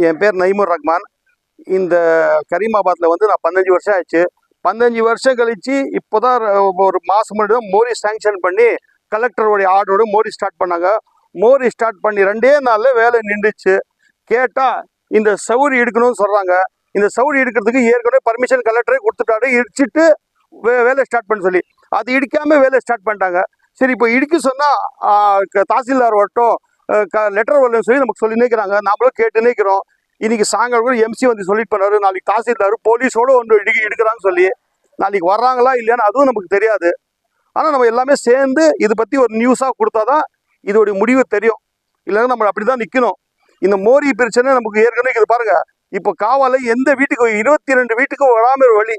என் பேர் நைமுர் ரஹ்மான். இந்த கரீமாபாத்தில் வந்து நான் 15 வருஷம் ஆச்சு. 15 வருஷம் கழிச்சு இப்போ தான் ஒரு மாதம் முன்னாடி தான் மோரி சாங்ஷன் பண்ணி கலெக்டருடைய ஆர்டரோடு மோரி ஸ்டார்ட் பண்ணாங்க. மோரி ஸ்டார்ட் பண்ணி 2 நாளில் வேலை நின்றுச்சு. கேட்டால் இந்த சவுரி எடுக்கணும்னு சொல்கிறாங்க. இந்த சவுரி எடுக்கிறதுக்கு ஏற்கனவே பர்மிஷன் கலெக்டரே கொடுத்துட்டாரு, இடிச்சிட்டு வேலை ஸ்டார்ட் பண்ண சொல்லி. அது இடிக்காமல் வேலை ஸ்டார்ட் பண்ணிட்டாங்க. சரி, இப்போ இடிக்க சொன்னால் தாசில்தார் வரட்டும், லெட்டர் வரலன்னு சொல்லி நமக்கு சொல்லி நிற்கிறாங்க. நாமளும் கேட்டு நிற்கிறோம். இன்னைக்கு சாயங்காலம் கூட எம்சி வந்து சொல்லிட்டு போனாரு, நாளைக்கு தாசில்தார் போலீஸோடு ஒன்று எடுக்கிறான்னு சொல்லி. நாளைக்கு வர்றாங்களா இல்லையான்னு அதுவும் நமக்கு தெரியாது. ஆனால் நம்ம எல்லாமே சேர்ந்து இதை பற்றி ஒரு நியூஸாக கொடுத்தா தான் இதோடைய முடிவு தெரியும். இல்லைன்னா நம்ம அப்படி தான் நிற்கணும். இந்த மோரி பிரச்சனை நமக்கு ஏற்கனவே இது பாருங்க. இப்போ காவால எந்த வீட்டுக்கு 22 வீட்டுக்கு வராமல் வழி.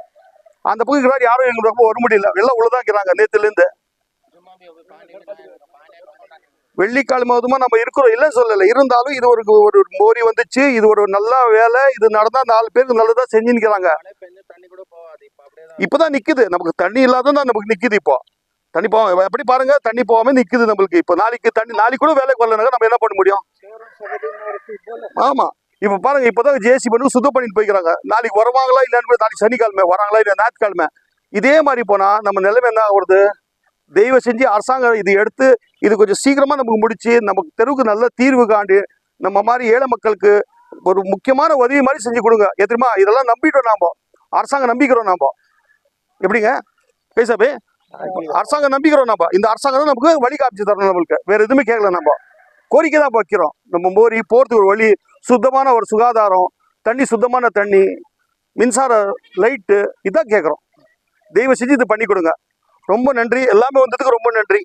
அந்த பக்கம் யாரும் எங்களுக்கு ரொம்ப வர முடியல. எல்லாம் உள்ளதான் இருக்கிறாங்க நேற்றுலேருந்து. வெள்ளிக்கிழமை நம்ம இருக்கிறோம், இல்லைன்னு சொல்லலை. இருந்தாலும் இது ஒரு மோரி வந்துச்சு. இது ஒரு நல்ல வேலை. இது நடந்தால் 4 பேருக்கு நல்லதாக செஞ்சு நிற்கிறாங்க. இப்போதான் நிற்குது. நமக்கு தண்ணி இல்லாத தான் நமக்கு நிற்குது. இப்போ தண்ணி போக எப்படி பாருங்க, தண்ணி போகாம நிற்குது நம்மளுக்கு. இப்போ நாளைக்கு கூட வேலைக்கு வரலனாக்க நம்ம என்ன பண்ண முடியும்? ஆமாம், இப்போ பாருங்க, இப்போதான் ஜேசி பண்ணி சுத்தம் பண்ணிட்டு போய்க்கிறாங்க. நாளைக்கு வருவாங்களா இல்லைன்னு, நாளைக்கு சனிக்கிழமை வராங்களா இல்லை ஞாயிற்றுக்கிழமை. இதே மாதிரி போனால் நம்ம நிலைமை என்ன ஆகுறது? தெய்வம் செஞ்சு அரசாங்கம் இது எடுத்து இது கொஞ்சம் சீக்கிரமாக நமக்கு முடிச்சு நமக்கு தெருவுக்கு நல்ல தீர்வு காண்டி நம்ம மாதிரி ஏழை மக்களுக்கு ஒரு முக்கியமான உதவி மாதிரி செஞ்சு கொடுங்க. எதிரமா இதெல்லாம் நம்பிட்டோம் நாம, அரசாங்கம் நம்பிக்கிறோம் நாம. எப்படிங்க பேசாபே அரசாங்கம் நம்பிக்கிறோம் நம்ம. இந்த அரசாங்கம் தான் நமக்கு வழி காமிச்சு தரணும். நம்மளுக்கு வேற எதுவுமே கேட்கல. நம்ம கோரிக்கை தான் வைக்கிறோம். நம்ம மோரி போகிறதுக்கு ஒரு வழி, சுத்தமான ஒரு சுகாதாரம், தண்ணி, சுத்தமான தண்ணி, மின்சார லைட்டு, இதான் கேட்குறோம். தெய்வம் செஞ்சு இது பண்ணி கொடுங்க. ரொம்ப நன்றி. எல்லாமே வந்ததுக்கு ரொம்ப நன்றி.